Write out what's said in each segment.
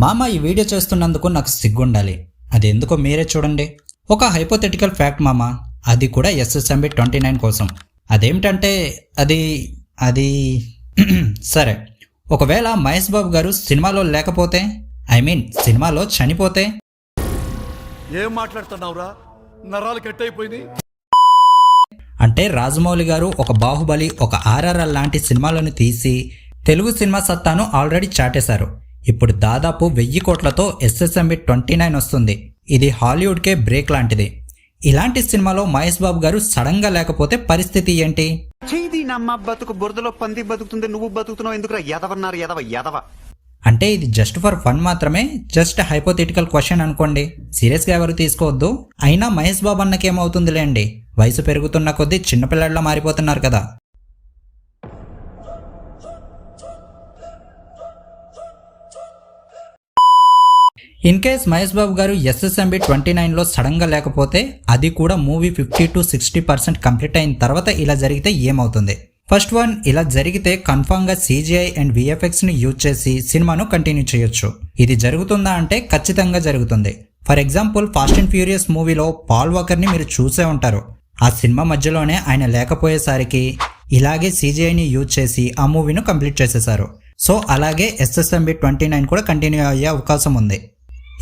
మామ ఈ వీడియో చేస్తున్నందుకు నాకు సిగ్గుండాలి. అది ఎందుకో మీరే చూడండి. ఒక హైపోథెటికల్ ఫ్యాక్ట్ మామ, అది కూడా SSMB 29 కోసం. అదేమిటంటే అది సరే, ఒకవేళ మహేష్ బాబు గారు సినిమాలో లేకపోతే, సినిమాలో చనిపోతే? ఏం మాట్లాడుతున్నావురా, నరాలు కట్ అయిపోయింది. అంటే రాజమౌళి గారు ఒక బాహుబలి, ఒక RRR లాంటి సినిమాలను తీసి తెలుగు సినిమా సత్తాను ఆల్రెడీ చాటేశారు. ఇప్పుడు దాదాపు 1000 కోట్లతో SSMB 29 వస్తుంది. ఇది హాలీవుడ్కే బ్రేక్ లాంటిది. ఇలాంటి సినిమాలో మహేష్ బాబు గారు సడన్ గా లేకపోతే పరిస్థితి ఏంటి? బతుకు బురదలో పంది బతుకుతుంది, నువ్వు బతుకుతున్నావు ఎందుకురా? ఎదవ. అంటే ఇది జస్ట్ ఫర్ ఫన్ మాత్రమే, జస్ట్ హైపోథెటికల్ క్వశ్చన్ అనుకోండి, సీరియస్ గా ఎవరు తీసుకోవద్దు. అయినా మహేష్ బాబు అన్నకేమవుతుందిలేండి, వయసు పెరుగుతున్న కొద్దీ చిన్నపిల్లల్లా మారిపోతున్నారు కదా. ఇన్ కేస్ మహేష్ బాబు గారు SSMB 29లో సడన్ గా లేకపోతే, అది కూడా మూవీ 50 to 60% కంప్లీట్ అయిన తర్వాత ఇలా జరిగితే ఏమవుతుంది? ఫస్ట్ వన్, ఇలా జరిగితే కన్ఫామ్ గా CGI అండ్ VFX ని యూజ్ చేసి సినిమాను కంటిన్యూ చేయొచ్చు. ఇది జరుగుతుందా అంటే ఖచ్చితంగా జరుగుతుంది. For example fast and furious మూవీలో పాల్ వాకర్ ని మీరు చూసే ఉంటారు. ఆ సినిమా మధ్యలోనే ఆయన లేకపోయేసరికి ఇలాగే CGIని యూజ్ చేసి ఆ మూవీను కంప్లీట్ చేసేశారు. సో అలాగే SSMB 29 కూడా కంటిన్యూ అయ్యే అవకాశం ఉంది.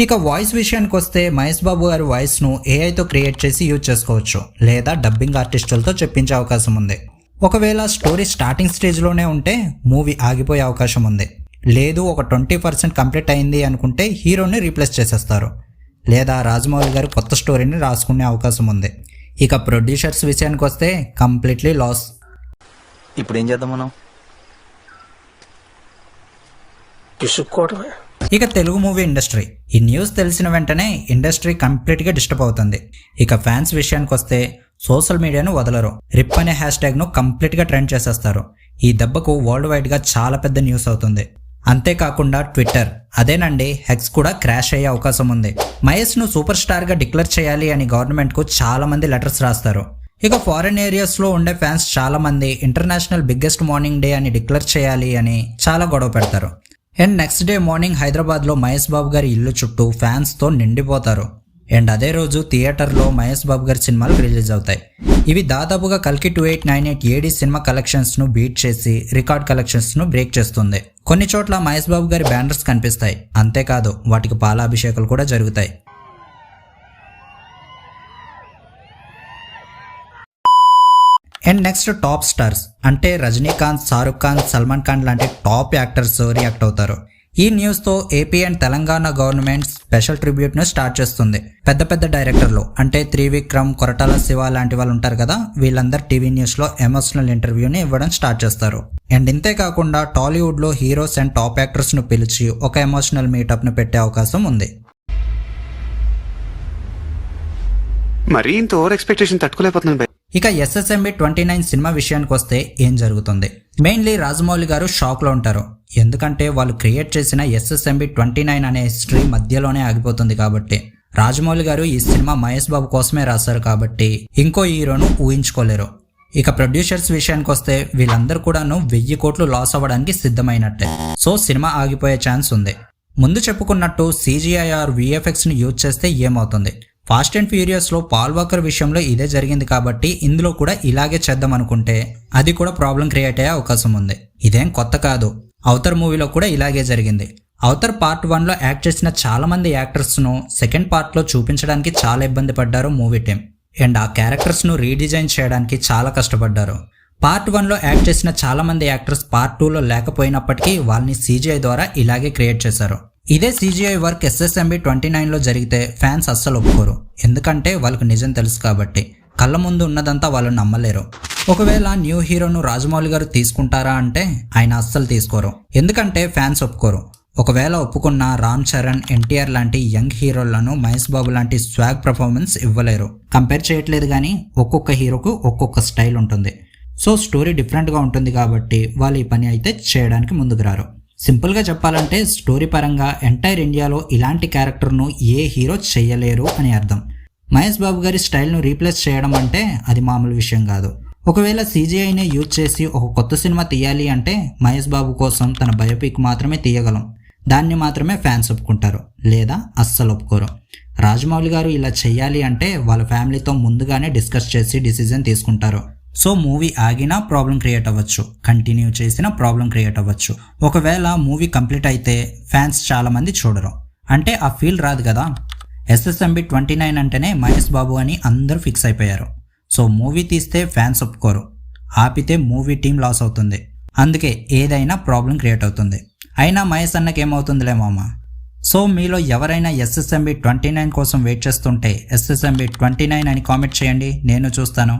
ఇక వాయిస్ విషయానికి వస్తే, మహేష్ బాబు గారి వాయిస్ ను AI క్రియేట్ చేసి యూజ్ చేసుకోవచ్చు, లేదా డబ్బింగ్ ఆర్టిస్టులతో చెప్పించే అవకాశం ఉంది. ఒకవేళ స్టోరీ స్టార్టింగ్ స్టేజ్ లోనే ఉంటే మూవీ ఆగిపోయే అవకాశం ఉంది. లేదు ఒక 20% కంప్లీట్ అయింది అనుకుంటే హీరోని రీప్లేస్ చేసేస్తారు, లేదా రాజమౌళి గారు కొత్త స్టోరీని రాసుకునే అవకాశం ఉంది. ఇక ప్రొడ్యూసర్స్ విషయానికి వస్తే కంప్లీట్లీ లాస్. ఇప్పుడు ఏం చేద్దాం మనం? ఇక తెలుగు మూవీ ఇండస్ట్రీ, ఈ న్యూస్ తెలిసిన వెంటనే ఇండస్ట్రీ కంప్లీట్ గా డిస్టర్బ్ అవుతుంది. ఇక ఫ్యాన్స్ విషయానికి వస్తే సోషల్ మీడియాను వదలరు. రిప్ అనే హ్యాష్ ను కంప్లీట్ గా ట్రెండ్ చేసేస్తారు. ఈ దెబ్బకు వరల్డ్ వైడ్ గా చాలా పెద్ద న్యూస్ అవుతుంది. అంతేకాకుండా ట్విట్టర్, అదేనండి హెక్స్ కూడా క్రాష్ అయ్యే అవకాశం ఉంది. మహేష్ ను సూపర్ స్టార్ గా డిక్లేర్ చేయాలి అని గవర్నమెంట్ కు చాలా మంది లెటర్స్ రాస్తారు. ఇక ఫారిన్ ఏరియాస్ లో ఉండే ఫ్యాన్స్ చాలా మంది ఇంటర్నేషనల్ బిగ్గెస్ట్ మార్నింగ్ డే అని డిక్లేర్ చేయాలి అని చాలా గొడవ పెడతారు. And next day morning Hyderabad లో మహేష్ బాబు గారి ఇల్లు చుట్టూ ఫ్యాన్స్ తో నిండిపోతారు. అండ్ అదే రోజు థియేటర్లో మహేష్ బాబు గారి సినిమాలు రిలీజ్ అవుతాయి. ఇవి దాదాపుగా కల్కి 2898 AD సినిమా కలెక్షన్స్ ను బీట్ చేసి రికార్డ్ కలెక్షన్స్ ను బ్రేక్ చేస్తుంది. కొన్ని చోట్ల మహేష్ బాబు గారి బ్యానర్స్ కనిపిస్తాయి. అంతేకాదు వాటికి పాలాభిషేకాలు కూడా జరుగుతాయి. అండ్ నెక్స్ట్ టాప్ స్టార్స్ అంటే రజనీకాంత్, షారుఖ్ ఖాన్, సల్మాన్ ఖాన్ లాంటి టాప్ యాక్టర్స్ రియాక్ట్ అవుతారు. ఈ న్యూస్ తో AP and Telangana government special tribute ను స్టార్ట్ చేస్తుంది. పెద్ద పెద్ద డైరెక్టర్లు అంటే త్రివిక్రమ్, కొరటాల శివ లాంటి వాళ్ళు ఉంటారు కదా, వీళ్ళందరూ టీవీ న్యూస్ లో ఎమోషనల్ ఇంటర్వ్యూని ఇవ్వడం స్టార్ట్ చేస్తారు. అండ్ ఇంతేకాకుండా టాలీవుడ్ లో హీరోస్ అండ్ టాప్ యాక్టర్స్ ను పిలిచి ఒక ఎమోషనల్ మీటప్ ను పెట్టే అవకాశం ఉంది. మరి ఇంత ఓవర్ ఎక్స్పెక్టేషన్ తట్టుకోలేకపోతున్నాను. ఇక SSMB 29 సినిమా విషయానికి వస్తే ఏం జరుగుతుంది? మెయిన్లీ రాజమౌళి గారు షాక్ లో ఉంటారు. ఎందుకంటే వాళ్ళు క్రియేట్ చేసిన SSMB 29 అనే హిస్టరీ మధ్యలోనే ఆగిపోతుంది కాబట్టి. రాజమౌళి గారు ఈ సినిమా మహేష్ బాబు కోసమే రాశారు కాబట్టి ఇంకో హీరోను ఊహించుకోలేరు. ఇక ప్రొడ్యూసర్స్ విషయానికి వస్తే వీళ్ళందరూ కూడాను 1000 కోట్లు లాస్ అవ్వడానికి సిద్ధమైనట్టే. సో సినిమా ఆగిపోయే ఛాన్స్ ఉంది. ముందు చెప్పుకున్నట్టు CGI ఆర్ VFX ని యూజ్ చేస్తే ఏమవుతుంది? ఫాస్ట్ అండ్ ఫ్యూరియస్ లో పాల్ వాకర్ విషయంలో ఇదే జరిగింది కాబట్టి ఇందులో కూడా ఇలాగే చేద్దాం అనుకుంటే అది కూడా ప్రాబ్లం క్రియేట్ అయ్యే అవకాశం ఉంది. ఇదేం కొత్త కాదు, అవతార్ మూవీలో కూడా ఇలాగే జరిగింది. అవతార్ పార్ట్ 1 లో యాక్ట్ చేసిన చాలా మంది యాక్టర్స్ ను సెకండ్ పార్ట్ లో చూపించడానికి చాలా ఇబ్బంది పడ్డారు మూవీ టీం. అండ్ ఆ క్యారెక్టర్స్ ను రీడిజైన్ చేయడానికి చాలా కష్టపడ్డారు. పార్ట్ 1 లో యాక్ట్ చేసిన చాలా మంది యాక్టర్స్ పార్ట్ 2 లో లేకపోయినప్పటికీ వాళ్ళని CGI ద్వారా ఇలాగే క్రియేట్ చేశారు. ఇదే CGI వర్క్ SSMB 29 లో జరిగితే ఫ్యాన్స్ అస్సలు ఒప్పుకోరు. ఎందుకంటే వాళ్ళకు నిజం తెలుసు కాబట్టి. కళ్ళ ముందు ఉన్నదంతా వాళ్ళు నమ్మలేరు. ఒకవేళ న్యూ హీరోను రాజమౌళి గారు తీసుకుంటారా అంటే ఆయన అస్సలు తీసుకోరు. ఎందుకంటే ఫ్యాన్స్ ఒప్పుకోరు. ఒకవేళ ఒప్పుకున్న రామ్ చరణ్, NTR లాంటి యంగ్ హీరోలను మహేష్ బాబు లాంటి స్వాగ్ పర్ఫార్మెన్స్ ఇవ్వలేరు. కంపేర్ చేయట్లేదు కానీ ఒక్కొక్క హీరోకు ఒక్కొక్క స్టైల్ ఉంటుంది. సో స్టోరీ డిఫరెంట్ గా ఉంటుంది కాబట్టి వాళ్ళు ఈ పని అయితే చేయడానికి ముందుకు రారు. సింపుల్ గా చెప్పాలంటే స్టోరీ పరంగా ఎంటైర్ ఇండియాలో ఇలాంటి క్యారెక్టర్ను ఏ హీరో చెయ్యలేరు అని అర్థం. మహేష్ బాబు గారి స్టైల్ను రీప్లేస్ చేయడం అంటే అది మామూలు విషయం కాదు. ఒకవేళ CGIని యూజ్ చేసి ఒక కొత్త సినిమా తీయాలి అంటే మహేష్ బాబు కోసం తన బయోపిక్ మాత్రమే తీయగలం. దాన్ని మాత్రమే ఫ్యాన్స్ ఒప్పుకుంటారు, లేదా అస్సలు ఒప్పుకోరు. రాజమౌళి గారు ఇలా చెయ్యాలి అంటే వాళ్ళ ఫ్యామిలీతో ముందుగానే డిస్కస్ చేసి డిసిజన్ తీసుకుంటారు. సో మూవీ ఆగినా ప్రాబ్లం క్రియేట్ అవ్వచ్చు, కంటిన్యూ చేసినా ప్రాబ్లం క్రియేట్ అవ్వచ్చు. ఒకవేళ మూవీ కంప్లీట్ అయితే ఫ్యాన్స్ చాలామంది చూడరు, అంటే ఆ ఫీల్ రాదు కదా. SSMB 29 అంటేనే మహేష్ బాబు అని అందరూ ఫిక్స్ అయిపోయారు. సో మూవీ తీస్తే ఫ్యాన్స్ ఒప్పుకోరు, ఆపితే మూవీ టీం లాస్ అవుతుంది. అందుకే ఏదైనా ప్రాబ్లం క్రియేట్ అవుతుంది. అయినా మహేష్ అన్నకి ఏమవుతుందిలే మామ. సో మీలో ఎవరైనా SSMB 29 కోసం వెయిట్ చేస్తుంటే SSMB 29 అని కామెంట్ చేయండి, నేను చూస్తాను.